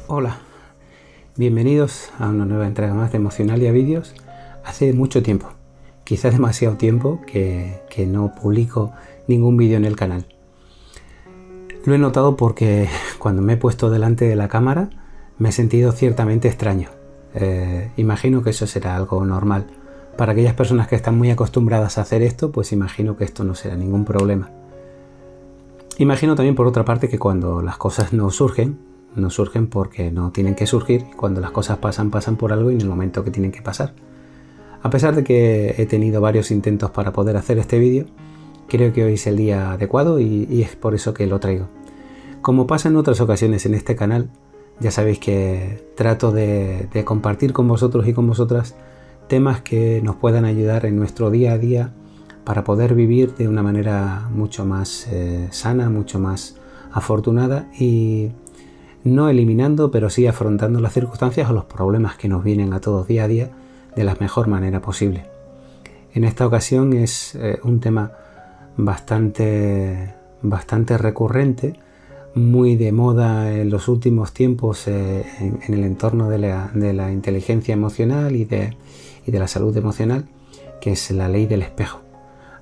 Hola, bienvenidos a una nueva entrega más de Emocionalia Vídeos. Hace mucho tiempo, quizás demasiado tiempo, que no publico ningún vídeo en el canal. Lo he notado porque cuando me he puesto delante de la cámara me he sentido ciertamente extraño. Imagino que eso será algo normal. Para aquellas personas que están muy acostumbradas a hacer esto, pues imagino que esto no será ningún problema. Imagino también, por otra parte, que cuando las cosas no surgen porque no tienen que surgir. Cuando las cosas pasan por algo y en el momento que tienen que pasar. A pesar de que he tenido varios intentos para poder hacer este vídeo, creo que hoy es el día adecuado y es por eso que lo traigo. Como pasa en otras ocasiones en este canal, ya sabéis que trato de compartir con vosotros y con vosotras temas que nos puedan ayudar en nuestro día a día para poder vivir de una manera mucho más sana, mucho más afortunada y no eliminando, pero sí afrontando las circunstancias o los problemas que nos vienen a todos día a día de la mejor manera posible. En esta ocasión es un tema bastante recurrente, muy de moda en los últimos tiempos en el entorno de la inteligencia emocional y de la salud emocional, que es la ley del espejo.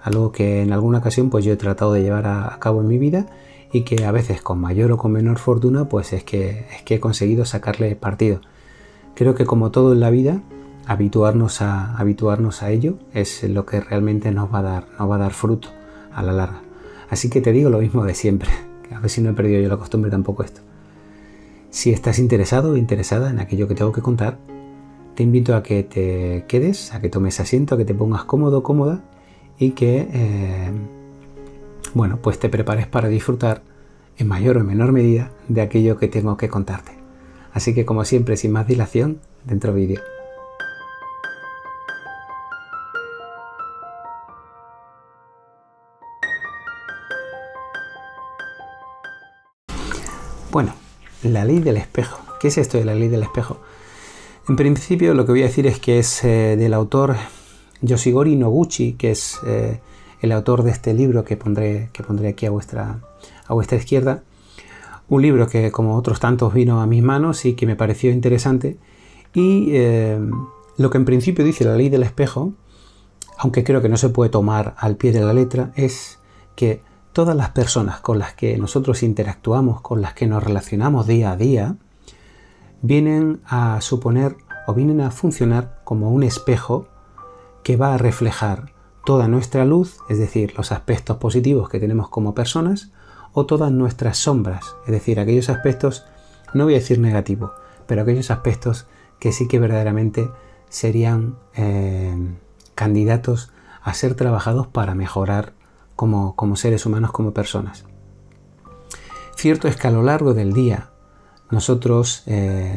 Algo que en alguna ocasión pues yo he tratado de llevar a cabo en mi vida y que a veces con mayor o con menor fortuna pues es que he conseguido sacarle partido. Creo que como todo en la vida, habituarnos a ello es lo que realmente nos va a dar fruto a la larga. Así que te digo lo mismo de siempre, que a ver si no he perdido yo la costumbre tampoco esto. Si estás interesado o interesada en aquello que tengo que contar, te invito a que te quedes, a que tomes asiento, a que te pongas cómodo, cómoda y que pues te prepares para disfrutar en mayor o menor medida de aquello que tengo que contarte. Así que, como siempre, sin más dilación, dentro vídeo. Bueno, la ley del espejo. ¿Qué es esto de la ley del espejo? En principio, lo que voy a decir es que es del autor Yoshigori Noguchi, que es el autor de este libro que pondré aquí a vuestra izquierda. Un libro que, como otros tantos, vino a mis manos y que me pareció interesante. Y lo que en principio dice la ley del espejo, aunque creo que no se puede tomar al pie de la letra, es que todas las personas con las que nosotros interactuamos, con las que nos relacionamos día a día, vienen a suponer o vienen a funcionar como un espejo que va a reflejar toda nuestra luz, es decir, los aspectos positivos que tenemos como personas, o todas nuestras sombras, es decir, aquellos aspectos, no voy a decir negativos, pero aquellos aspectos que sí que verdaderamente serían candidatos a ser trabajados para mejorar como seres humanos, como personas. Cierto es que a lo largo del día nosotros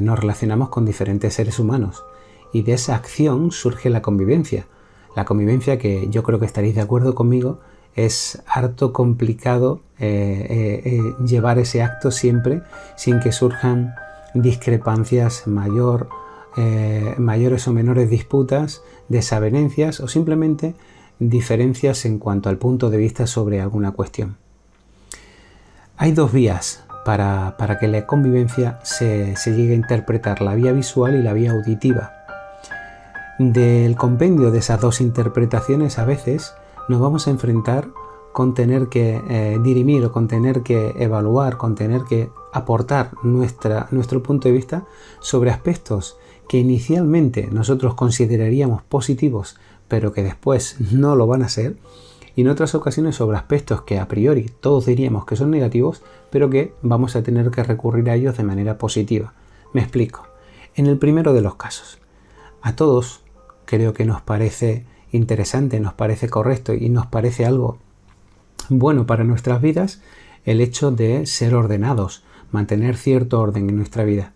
nos relacionamos con diferentes seres humanos y de esa acción surge la convivencia. La convivencia, que yo creo que estaréis de acuerdo conmigo, es harto complicado llevar ese acto siempre sin que surjan discrepancias, mayores o menores disputas, desavenencias o simplemente diferencias en cuanto al punto de vista sobre alguna cuestión. Hay dos vías para que la convivencia se llegue a interpretar, la vía visual y la vía auditiva. Del compendio de esas dos interpretaciones a veces nos vamos a enfrentar con tener que dirimir o con tener que evaluar, con tener que aportar nuestro punto de vista sobre aspectos que inicialmente nosotros consideraríamos positivos, pero que después no lo van a ser, y en otras ocasiones sobre aspectos que a priori todos diríamos que son negativos, pero que vamos a tener que recurrir a ellos de manera positiva. Me explico. En el primero de los casos, a todos creo que nos parece interesante, nos parece correcto y nos parece algo bueno para nuestras vidas el hecho de ser ordenados, mantener cierto orden en nuestra vida.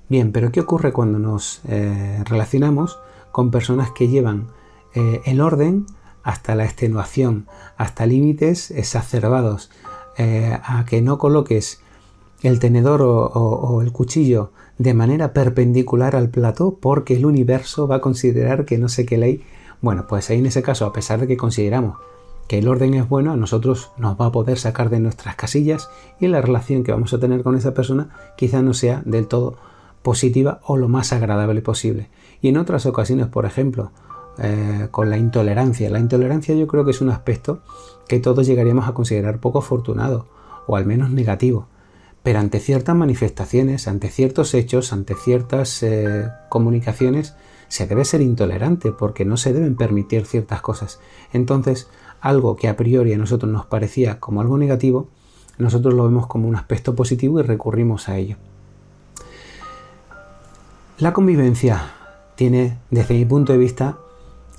Bien, pero ¿qué ocurre cuando nos relacionamos con personas que llevan el orden hasta la extenuación, hasta límites exacerbados, a que no coloques el tenedor o el cuchillo de manera perpendicular al plato porque el universo va a considerar que no sé qué ley? Bueno, pues ahí en ese caso, a pesar de que consideramos que el orden es bueno, a nosotros nos va a poder sacar de nuestras casillas y la relación que vamos a tener con esa persona quizás no sea del todo positiva o lo más agradable posible. Y en otras ocasiones, por ejemplo, con la intolerancia. La intolerancia yo creo que es un aspecto que todos llegaríamos a considerar poco afortunado o al menos negativo. Pero ante ciertas manifestaciones, ante ciertos hechos, ante ciertas comunicaciones, se debe ser intolerante porque no se deben permitir ciertas cosas. Entonces, algo que a priori a nosotros nos parecía como algo negativo, nosotros lo vemos como un aspecto positivo y recurrimos a ello. La convivencia tiene, desde mi punto de vista,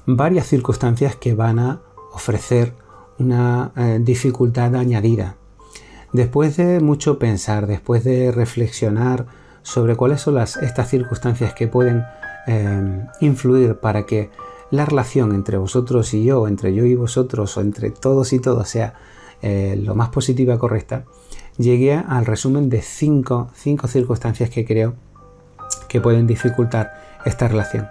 varias circunstancias que van a ofrecer una dificultad añadida. Después de mucho pensar, después de reflexionar sobre cuáles son estas circunstancias que pueden influir para que la relación entre vosotros y yo, entre yo y vosotros, o entre todos y todas sea lo más positiva y correcta, llegué al resumen de cinco circunstancias que creo que pueden dificultar esta relación.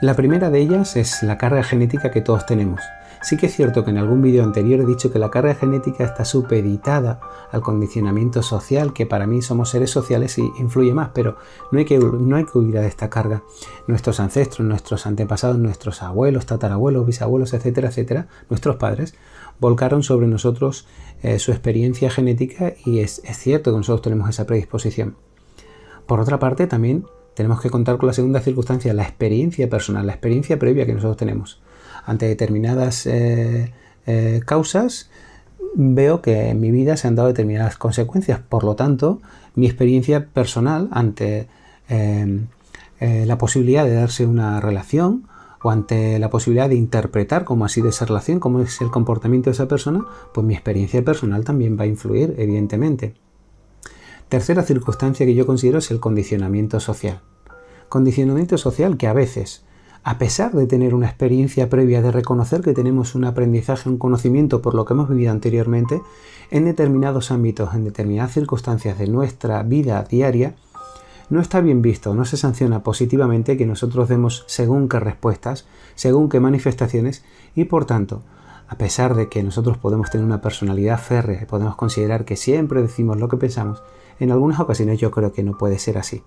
La primera de ellas es la carga genética que todos tenemos. Sí que es cierto que en algún vídeo anterior he dicho que la carga genética está supeditada al condicionamiento social, que para mí somos seres sociales y influye más, pero no hay que huir de esta carga. Nuestros ancestros, nuestros antepasados, nuestros abuelos, tatarabuelos, bisabuelos, etcétera, etcétera, nuestros padres, volcaron sobre nosotros su experiencia genética y es cierto que nosotros tenemos esa predisposición. Por otra parte, también tenemos que contar con la segunda circunstancia, la experiencia personal, la experiencia previa que nosotros tenemos. Ante determinadas causas, veo que en mi vida se han dado determinadas consecuencias. Por lo tanto, mi experiencia personal ante la posibilidad de darse una relación o ante la posibilidad de interpretar cómo ha sido esa relación, cómo es el comportamiento de esa persona, pues mi experiencia personal también va a influir, evidentemente. Tercera circunstancia que yo considero es el condicionamiento social. Condicionamiento social que a veces, a pesar de tener una experiencia previa, de reconocer que tenemos un aprendizaje, un conocimiento por lo que hemos vivido anteriormente, en determinados ámbitos, en determinadas circunstancias de nuestra vida diaria, no está bien visto, no se sanciona positivamente que nosotros demos según qué respuestas, según qué manifestaciones y por tanto, a pesar de que nosotros podemos tener una personalidad férrea y podemos considerar que siempre decimos lo que pensamos, en algunas ocasiones yo creo que no puede ser así.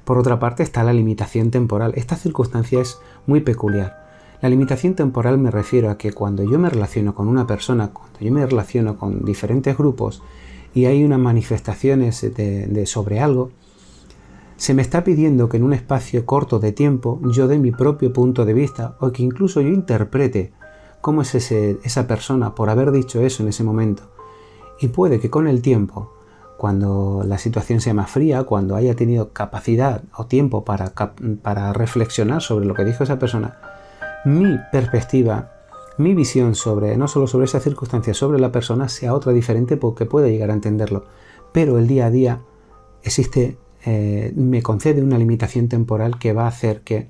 Por otra parte está la limitación temporal. Esta circunstancia es muy peculiar. La limitación temporal me refiero a que cuando yo me relaciono con una persona, cuando yo me relaciono con diferentes grupos y hay unas manifestaciones sobre algo, se me está pidiendo que en un espacio corto de tiempo yo dé mi propio punto de vista o que incluso yo interprete cómo es esa persona por haber dicho eso en ese momento. Y puede que con el tiempo, cuando la situación sea más fría, cuando haya tenido capacidad o tiempo para reflexionar sobre lo que dijo esa persona, mi perspectiva, mi visión no solo sobre esa circunstancia, sobre la persona, sea otra diferente porque pueda llegar a entenderlo. Pero el día a día me concede una limitación temporal que va a hacer que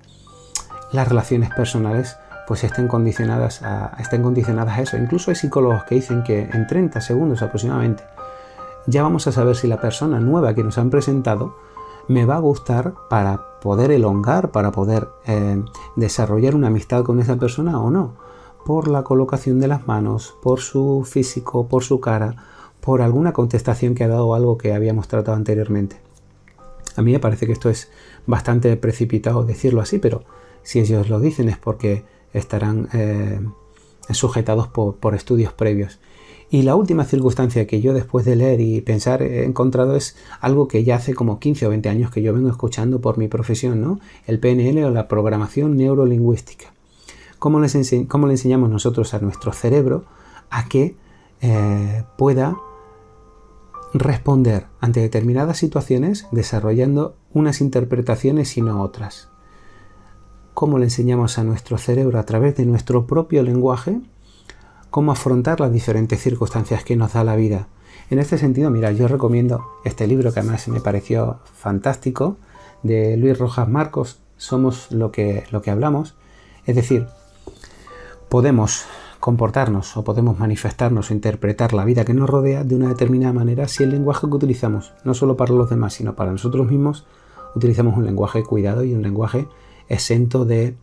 las relaciones personales pues estén condicionadas a eso. Incluso hay psicólogos que dicen que en 30 segundos aproximadamente ya vamos a saber si la persona nueva que nos han presentado me va a gustar para poder elongar, para poder desarrollar una amistad con esa persona o no. Por la colocación de las manos, por su físico, por su cara, por alguna contestación que ha dado algo que habíamos tratado anteriormente. A mí me parece que esto es bastante precipitado decirlo así, pero si ellos lo dicen es porque estarán sujetados por estudios previos. Y la última circunstancia que yo después de leer y pensar he encontrado es algo que ya hace como 15 o 20 años que yo vengo escuchando por mi profesión, ¿no? El PNL o la programación neurolingüística. ¿Cómo le enseñamos nosotros a nuestro cerebro a que pueda responder ante determinadas situaciones desarrollando unas interpretaciones y no otras? ¿Cómo le enseñamos a nuestro cerebro a través de nuestro propio lenguaje cómo afrontar las diferentes circunstancias que nos da la vida? En este sentido, mira, yo recomiendo este libro que además me pareció fantástico, de Luis Rojas Marcos, Somos lo que hablamos. Es decir, podemos comportarnos o podemos manifestarnos o interpretar la vida que nos rodea de una determinada manera si el lenguaje que utilizamos, no solo para los demás, sino para nosotros mismos, utilizamos un lenguaje cuidado y un lenguaje exento de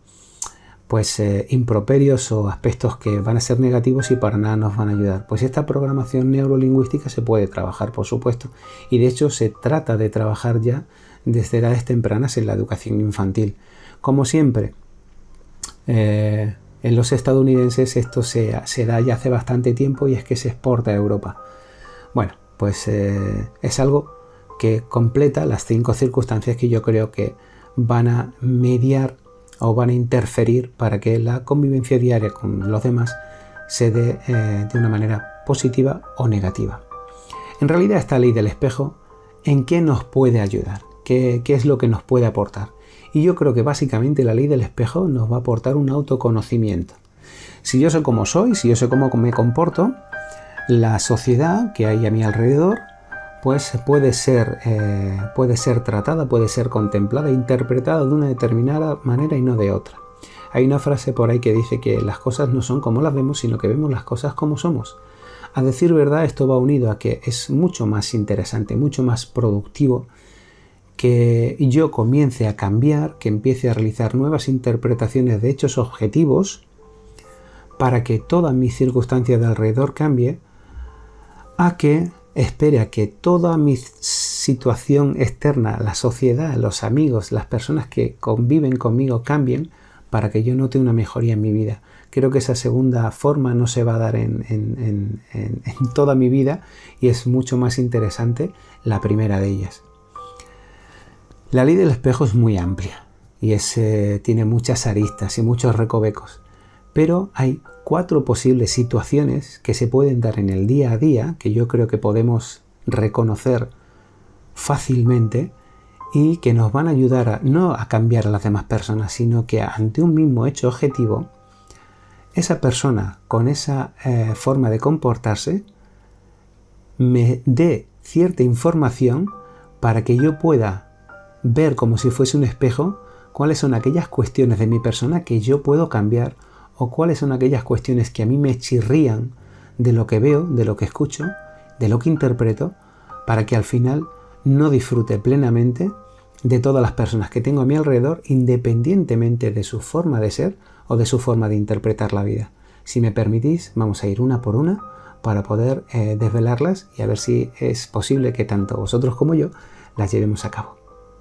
pues improperios o aspectos que van a ser negativos y para nada nos van a ayudar. Pues esta programación neurolingüística se puede trabajar, por supuesto, y de hecho se trata de trabajar ya desde edades tempranas en la educación infantil. Como siempre, en los estadounidenses esto se da ya hace bastante tiempo y es que se exporta a Europa. Bueno, pues es algo que completa las 5 circunstancias que yo creo que van a mediar o van a interferir para que la convivencia diaria con los demás se dé de una manera positiva o negativa. En realidad, esta ley del espejo, ¿en qué nos puede ayudar? ¿Qué es lo que nos puede aportar? Y yo creo que básicamente la ley del espejo nos va a aportar un autoconocimiento. Si yo sé cómo soy, si yo sé cómo me comporto, la sociedad que hay a mi alrededor pues puede ser tratada, puede ser contemplada, interpretada de una determinada manera y no de otra. Hay una frase por ahí que dice que las cosas no son como las vemos, sino que vemos las cosas como somos. A decir verdad, esto va unido a que es mucho más interesante, mucho más productivo que yo comience a cambiar, que empiece a realizar nuevas interpretaciones de hechos objetivos para que todas mis circunstancias de alrededor cambie, a que espere a que toda mi situación externa, la sociedad, los amigos, las personas que conviven conmigo cambien para que yo note una mejoría en mi vida. Creo que esa segunda forma no se va a dar en toda mi vida y es mucho más interesante la primera de ellas. La ley del espejo es muy amplia y tiene muchas aristas y muchos recovecos, pero hay 4 posibles situaciones que se pueden dar en el día a día que yo creo que podemos reconocer fácilmente y que nos van a ayudar no a cambiar a las demás personas, sino que ante un mismo hecho objetivo, esa persona con esa forma de comportarse me dé cierta información para que yo pueda ver como si fuese un espejo cuáles son aquellas cuestiones de mi persona que yo puedo cambiar o cuáles son aquellas cuestiones que a mí me chirrían de lo que veo, de lo que escucho, de lo que interpreto, para que al final no disfrute plenamente de todas las personas que tengo a mi alrededor, independientemente de su forma de ser o de su forma de interpretar la vida. Si me permitís, vamos a ir una por una para poder desvelarlas y a ver si es posible que tanto vosotros como yo las llevemos a cabo.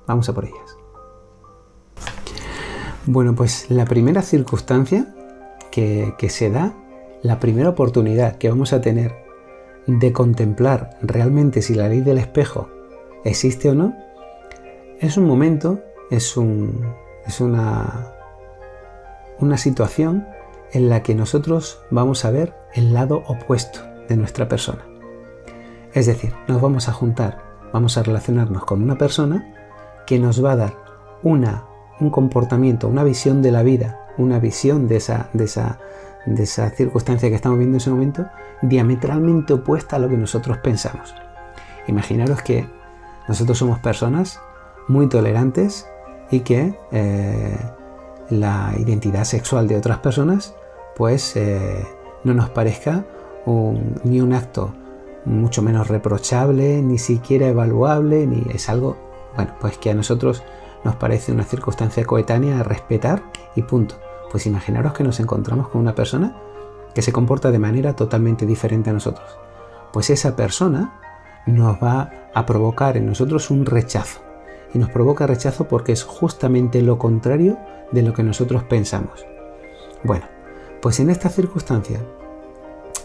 Vamos a por ellas. Bueno, pues la primera circunstancia que se da, la primera oportunidad que vamos a tener de contemplar realmente si la ley del espejo existe o no, es un momento, es una situación en la que nosotros vamos a ver el lado opuesto de nuestra persona. Es decir, nos vamos a juntar, vamos a relacionarnos con una persona que nos va a dar un comportamiento, una visión de la vida, una visión de esa circunstancia que estamos viendo en ese momento, diametralmente opuesta a lo que nosotros pensamos. Imaginaros que nosotros somos personas muy tolerantes y que la identidad sexual de otras personas pues no nos parezca ni un acto mucho menos reprochable, ni siquiera evaluable, ni es algo, bueno, pues que a nosotros nos parece una circunstancia coetánea a respetar y punto. Pues imaginaros que nos encontramos con una persona que se comporta de manera totalmente diferente a nosotros. Pues esa persona nos va a provocar en nosotros un rechazo. Y nos provoca rechazo porque es justamente lo contrario de lo que nosotros pensamos. Bueno, pues en esta circunstancia,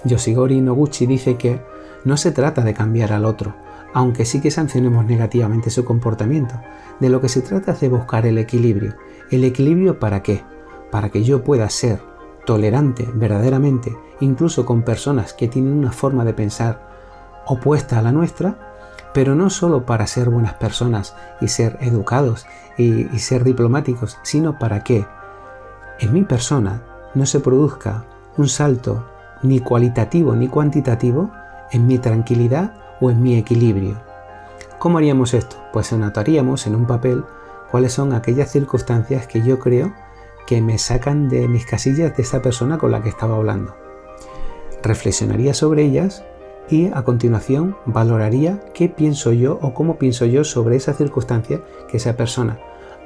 Yoshigori Noguchi dice que no se trata de cambiar al otro, aunque sí que sancionemos negativamente su comportamiento. De lo que se trata es de buscar el equilibrio. ¿El equilibrio para qué? Para que yo pueda ser tolerante verdaderamente, incluso con personas que tienen una forma de pensar opuesta a la nuestra, pero no solo para ser buenas personas y ser educados y ser diplomáticos, sino para que en mi persona no se produzca un salto ni cualitativo ni cuantitativo en mi tranquilidad o en mi equilibrio. ¿Cómo haríamos esto? Pues anotaríamos en un papel cuáles son aquellas circunstancias que yo creo que me sacan de mis casillas de esa persona con la que estaba hablando. Reflexionaría sobre ellas y a continuación valoraría qué pienso yo o cómo pienso yo sobre esa circunstancia que esa persona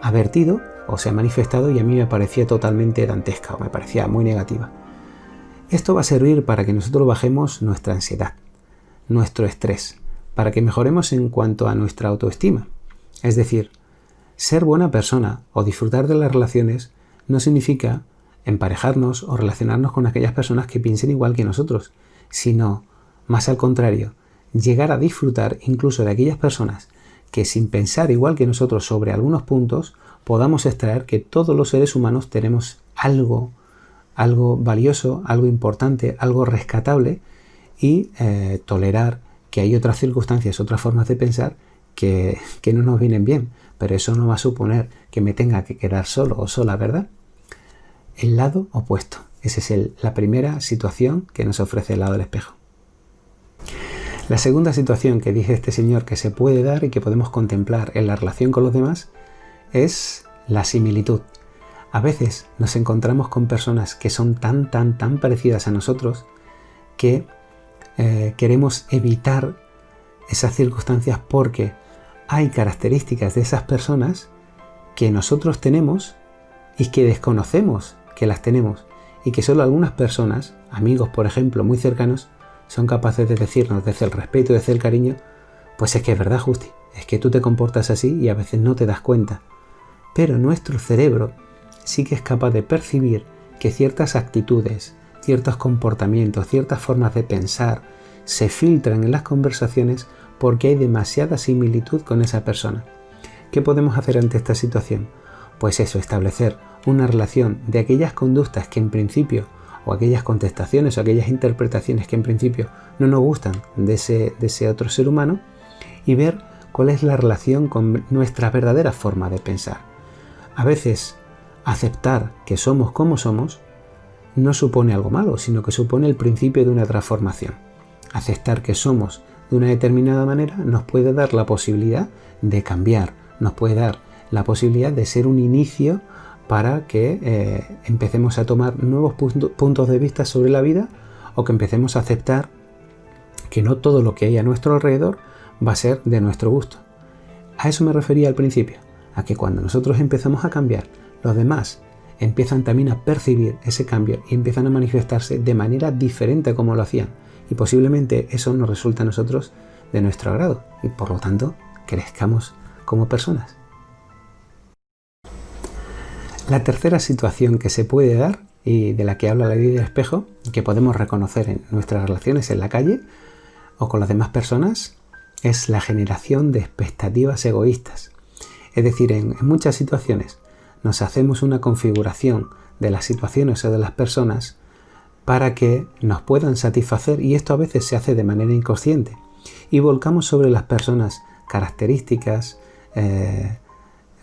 ha vertido o se ha manifestado y a mí me parecía totalmente dantesca o me parecía muy negativa. Esto va a servir para que nosotros bajemos nuestra ansiedad, nuestro estrés, para que mejoremos en cuanto a nuestra autoestima. Es decir, ser buena persona o disfrutar de las relaciones no significa emparejarnos o relacionarnos con aquellas personas que piensen igual que nosotros, sino, más al contrario, llegar a disfrutar incluso de aquellas personas que sin pensar igual que nosotros sobre algunos puntos, podamos extraer que todos los seres humanos tenemos algo valioso, algo importante, algo rescatable y tolerar que hay otras circunstancias, otras formas de pensar que no nos vienen bien, pero eso no va a suponer que me tenga que quedar solo o sola, ¿verdad? El lado opuesto. Esa es la primera situación que nos ofrece el lado del espejo. La segunda situación que dice este señor que se puede dar y que podemos contemplar en la relación con los demás es la similitud. A veces nos encontramos con personas que son tan parecidas a nosotros que queremos evitar esas circunstancias porque hay características de esas personas que nosotros tenemos y que desconocemos que las tenemos y que solo algunas personas, amigos por ejemplo, muy cercanos, son capaces de decirnos desde el respeto y desde el cariño, pues es que es verdad, Justi, es que tú te comportas así y a veces no te das cuenta. Pero nuestro cerebro sí que es capaz de percibir que ciertas actitudes, ciertos comportamientos, ciertas formas de pensar se filtran en las conversaciones porque hay demasiada similitud con esa persona. ¿Qué podemos hacer ante esta situación? Pues eso, establecer una relación de aquellas conductas que en principio, o aquellas contestaciones o aquellas interpretaciones que en principio no nos gustan de ese otro ser humano y ver cuál es la relación con nuestra verdadera forma de pensar. A veces aceptar que somos como somos no supone algo malo, sino que supone el principio de una transformación. Aceptar que somos de una determinada manera nos puede dar la posibilidad de cambiar, nos puede dar la posibilidad de ser un inicio para que empecemos a tomar nuevos puntos de vista sobre la vida o que empecemos a aceptar que no todo lo que hay a nuestro alrededor va a ser de nuestro gusto. A eso me refería al principio, a que cuando nosotros empezamos a cambiar, los demás empiezan también a percibir ese cambio y empiezan a manifestarse de manera diferente a como lo hacían. Y posiblemente eso nos resulta a nosotros de nuestro agrado y por lo tanto crezcamos como personas. La tercera situación que se puede dar y de la que habla la ley del espejo, que podemos reconocer en nuestras relaciones en la calle o con las demás personas, es la generación de expectativas egoístas. Es decir, en muchas situaciones nos hacemos una configuración de las situaciones o de las personas para que nos puedan satisfacer y esto a veces se hace de manera inconsciente y volcamos sobre las personas características,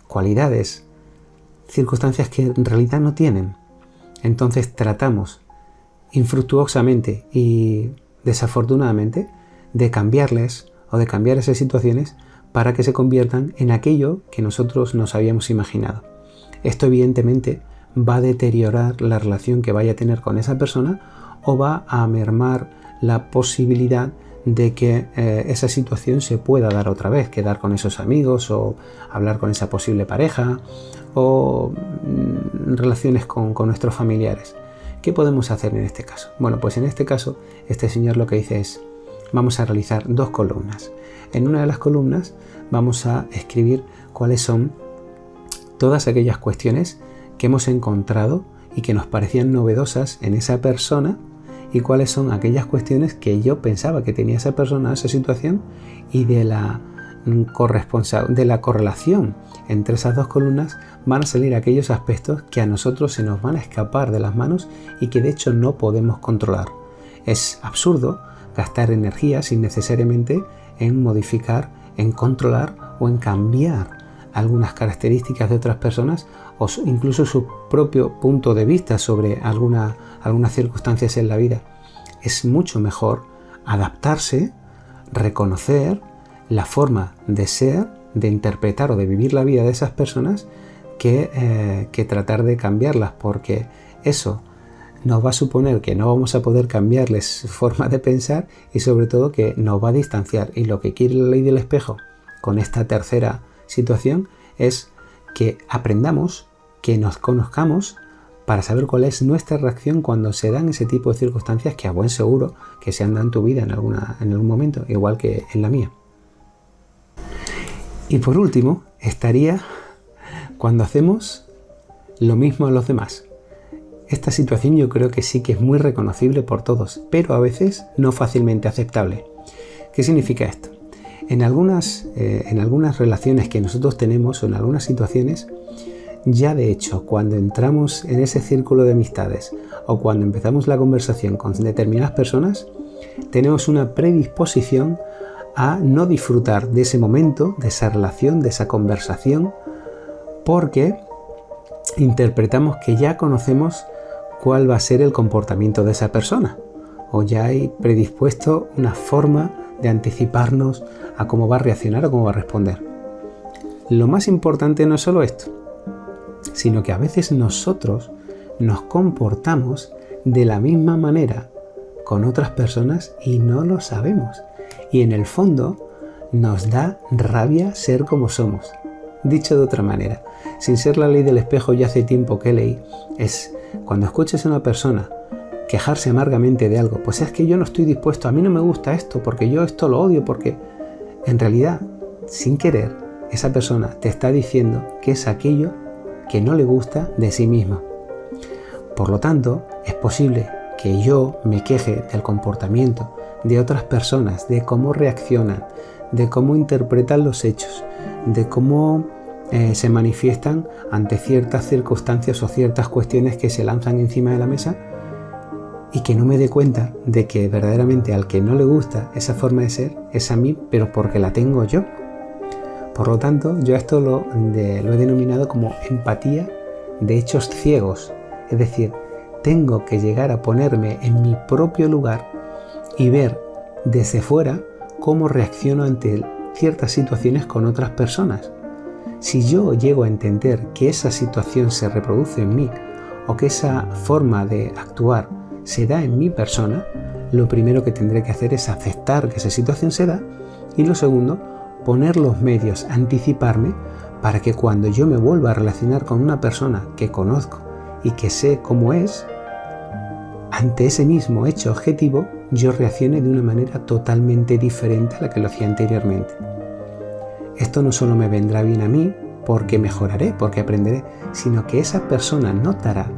cualidades, circunstancias que en realidad no tienen. Entonces tratamos infructuosamente y desafortunadamente de cambiarles o de cambiar esas situaciones para que se conviertan en aquello que nosotros nos habíamos imaginado. Esto evidentemente va a deteriorar la relación que vaya a tener con esa persona o va a mermar la posibilidad de que esa situación se pueda dar otra vez, quedar con esos amigos o hablar con esa posible pareja o relaciones con nuestros familiares. ¿Qué podemos hacer en este caso? Bueno, pues en este caso, este señor lo que dice es, vamos a realizar 2 columnas. En una de las columnas vamos a escribir cuáles son todas aquellas cuestiones que hemos encontrado y que nos parecían novedosas en esa persona y cuáles son aquellas cuestiones que yo pensaba que tenía esa persona, esa situación y de la correlación entre esas 2 columnas van a salir aquellos aspectos que a nosotros se nos van a escapar de las manos y que de hecho no podemos controlar. Es absurdo gastar energía sin necesariamente en modificar, en controlar o en cambiar algunas características de otras personas o incluso su propio punto de vista sobre algunas circunstancias en la vida. Es mucho mejor adaptarse, reconocer la forma de ser, de interpretar o de vivir la vida de esas personas que tratar de cambiarlas, porque eso nos va a suponer que no vamos a poder cambiarles su forma de pensar y sobre todo que nos va a distanciar. Y lo que quiere la ley del espejo con esta tercera situación es que aprendamos que nos conozcamos para saber cuál es nuestra reacción cuando se dan ese tipo de circunstancias que a buen seguro que se han dado en tu vida en algún momento, igual que en la mía. Y por último, estaría cuando hacemos lo mismo a los demás. Esta situación yo creo que sí que es muy reconocible por todos, pero a veces no fácilmente aceptable. ¿Qué significa esto? En algunas relaciones que nosotros tenemos o en algunas situaciones, ya de hecho, cuando entramos en ese círculo de amistades o cuando empezamos la conversación con determinadas personas, tenemos una predisposición a no disfrutar de ese momento, de esa relación, de esa conversación, porque interpretamos que ya conocemos cuál va a ser el comportamiento de esa persona, o ya hay predispuesto una forma de anticiparnos a cómo va a reaccionar o cómo va a responder. Lo más importante no es solo esto, sino que a veces nosotros nos comportamos de la misma manera con otras personas y no lo sabemos. Y en el fondo nos da rabia ser como somos. Dicho de otra manera, sin ser la ley del espejo, ya hace tiempo que leí, es cuando escuches a una persona quejarse amargamente de algo, pues es que yo no estoy dispuesto, a mí no me gusta esto, porque yo esto lo odio, porque en realidad, sin querer, esa persona te está diciendo que es aquello que no le gusta de sí mismo. Por lo tanto, es posible que yo me queje del comportamiento de otras personas, de cómo reaccionan, de cómo interpretan los hechos, de cómo se manifiestan ante ciertas circunstancias o ciertas cuestiones que se lanzan encima de la mesa, y que no me dé cuenta de que verdaderamente al que no le gusta esa forma de ser es a mí, pero porque la tengo yo. Por lo tanto, yo esto lo he denominado como empatía de hechos ciegos. Es decir, tengo que llegar a ponerme en mi propio lugar y ver desde fuera cómo reacciono ante ciertas situaciones con otras personas. Si yo llego a entender que esa situación se reproduce en mí o que esa forma de actuar se da en mi persona, lo primero que tendré que hacer es aceptar que esa situación se da, y lo segundo, poner los medios, anticiparme para que cuando yo me vuelva a relacionar con una persona que conozco y que sé cómo es, ante ese mismo hecho objetivo, yo reaccione de una manera totalmente diferente a la que lo hacía anteriormente. Esto no solo me vendrá bien a mí, porque mejoraré, porque aprenderé, sino que esa persona notará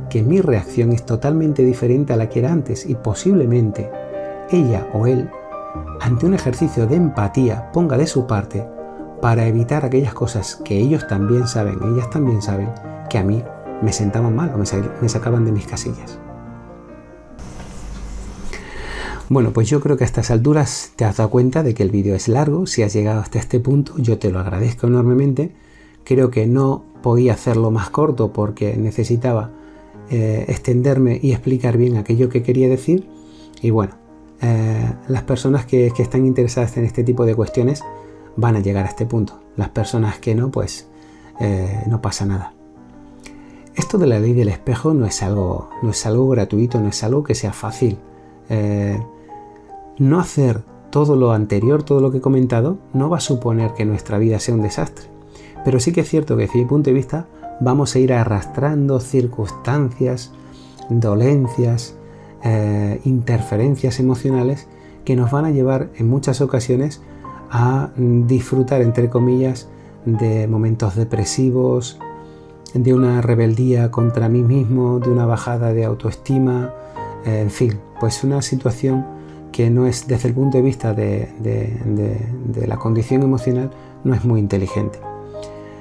que mi reacción es totalmente diferente a la que era antes, y posiblemente ella o él, ante un ejercicio de empatía, ponga de su parte para evitar aquellas cosas que ellas también saben que a mí me sentaban mal o me sacaban de mis casillas. Bueno, pues yo creo que a estas alturas te has dado cuenta de que el vídeo es largo. Si has llegado hasta este punto, yo te lo agradezco enormemente. Creo que no podía hacerlo más corto porque necesitaba extenderme y explicar bien aquello que quería decir. Y bueno, las personas que están interesadas en este tipo de cuestiones van a llegar a este punto. Las personas que no, pues no pasa nada. Esto de la ley del espejo no es algo gratuito, no es algo que sea fácil. No hacer todo lo anterior, todo lo que he comentado, no va a suponer que nuestra vida sea un desastre. Pero sí que es cierto que desde mi punto de vista vamos a ir arrastrando circunstancias, dolencias, interferencias emocionales que nos van a llevar en muchas ocasiones a disfrutar, entre comillas, de momentos depresivos, de una rebeldía contra mí mismo, de una bajada de autoestima, en fin, pues una situación que no es, desde el punto de vista de la condición emocional, no es muy inteligente.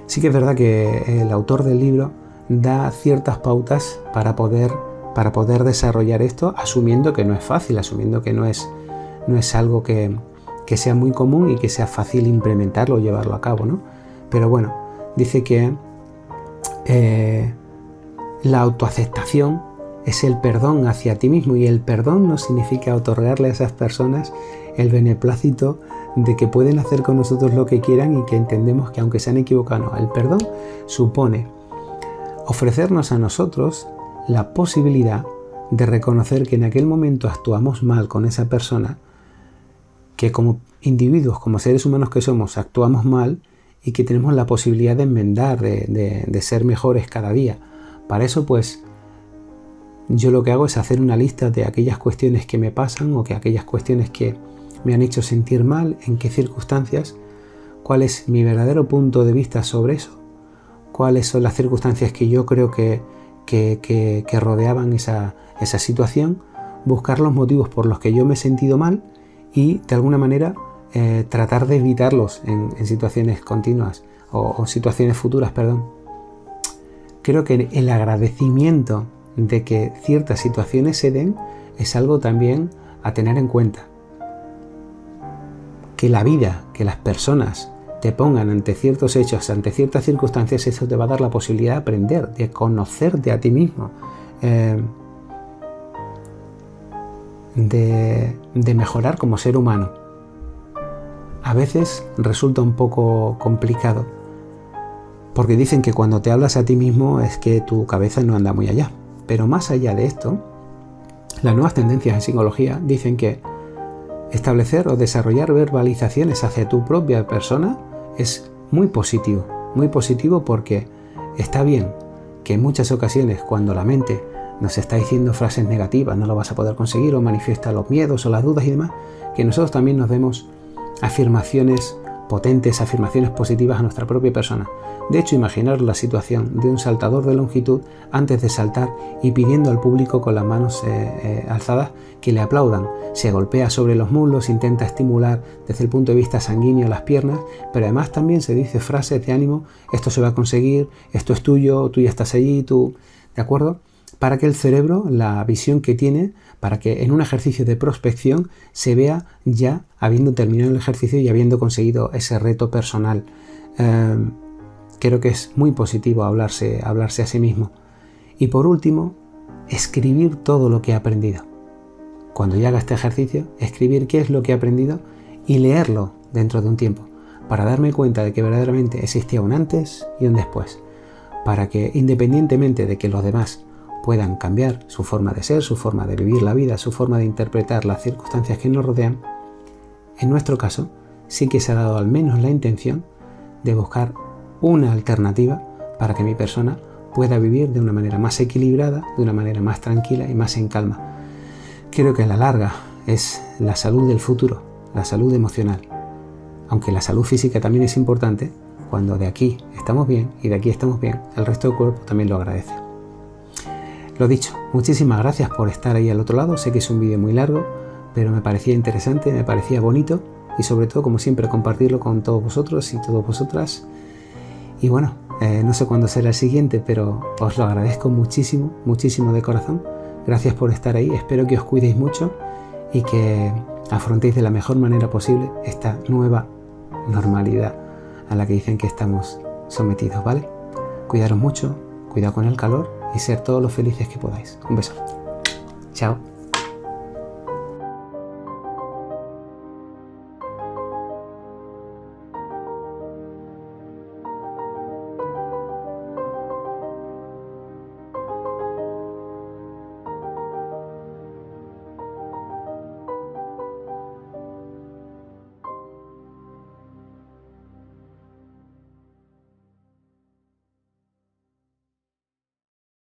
Sí que es verdad que el autor del libro da ciertas pautas para poder desarrollar esto, asumiendo que no es fácil, asumiendo que no es algo que sea muy común y que sea fácil implementarlo o llevarlo a cabo, ¿no? Pero bueno, dice que la autoaceptación es el perdón hacia ti mismo, y el perdón no significa otorgarle a esas personas el beneplácito de que pueden hacer con nosotros lo que quieran y que entendemos que aunque se han equivocado, no. El perdón supone ofrecernos a nosotros la posibilidad de reconocer que en aquel momento actuamos mal con esa persona, que como individuos, como seres humanos que somos, actuamos mal, y que tenemos la posibilidad de enmendar, de ser mejores cada día. Para eso, pues, yo lo que hago es hacer una lista de aquellas cuestiones que me pasan o que aquellas cuestiones que me han hecho sentir mal, en qué circunstancias, cuál es mi verdadero punto de vista sobre eso, cuáles son las circunstancias que yo creo que rodeaban esa situación, buscar los motivos por los que yo me he sentido mal y de alguna manera tratar de evitarlos en situaciones continuas o situaciones futuras, perdón. Creo que el agradecimiento de que ciertas situaciones se den es algo también a tener en cuenta. Que la vida, que las personas te pongan ante ciertos hechos, ante ciertas circunstancias, eso te va a dar la posibilidad de aprender, de conocerte a ti mismo, de mejorar como ser humano. A veces resulta un poco complicado, porque dicen que cuando te hablas a ti mismo es que tu cabeza no anda muy allá. Pero más allá de esto, las nuevas tendencias en psicología dicen que establecer o desarrollar verbalizaciones hacia tu propia persona es muy positivo porque está bien que en muchas ocasiones cuando la mente nos está diciendo frases negativas, no lo vas a poder conseguir o manifiesta los miedos o las dudas y demás, que nosotros también nos demos afirmaciones potentes, afirmaciones positivas a nuestra propia persona. De hecho, imaginar la situación de un saltador de longitud antes de saltar y pidiendo al público con las manos alzadas que le aplaudan. Se golpea sobre los muslos, intenta estimular desde el punto de vista sanguíneo las piernas, pero además también se dice frases de ánimo: esto se va a conseguir, esto es tuyo, tú ya estás allí, tú, ¿de acuerdo? Para que el cerebro, la visión que tiene, para que en un ejercicio de prospección se vea ya habiendo terminado el ejercicio y habiendo conseguido ese reto personal. Creo que es muy positivo hablarse a sí mismo. Y por último, escribir todo lo que he aprendido. Cuando ya haga este ejercicio, escribir qué es lo que he aprendido y leerlo dentro de un tiempo, para darme cuenta de que verdaderamente existía un antes y un después, para que independientemente de que los demás puedan cambiar su forma de ser, su forma de vivir la vida, su forma de interpretar las circunstancias que nos rodean, en nuestro caso sí que se ha dado al menos la intención de buscar una alternativa para que mi persona pueda vivir de una manera más equilibrada, de una manera más tranquila y más en calma. Creo que a la larga es la salud del futuro, la salud emocional. Aunque la salud física también es importante, cuando de aquí estamos bien y de aquí estamos bien, el resto del cuerpo también lo agradece. Lo dicho, muchísimas gracias por estar ahí al otro lado. Sé que es un vídeo muy largo, pero me parecía interesante, me parecía bonito y sobre todo, como siempre, compartirlo con todos vosotros y todas vosotras. Y bueno, no sé cuándo será el siguiente, pero os lo agradezco muchísimo, muchísimo de corazón. Gracias por estar ahí, espero que os cuidéis mucho y que afrontéis de la mejor manera posible esta nueva normalidad a la que dicen que estamos sometidos, ¿vale? Cuidaros mucho, cuidado con el calor y ser todos los felices que podáis. Un beso. Chao.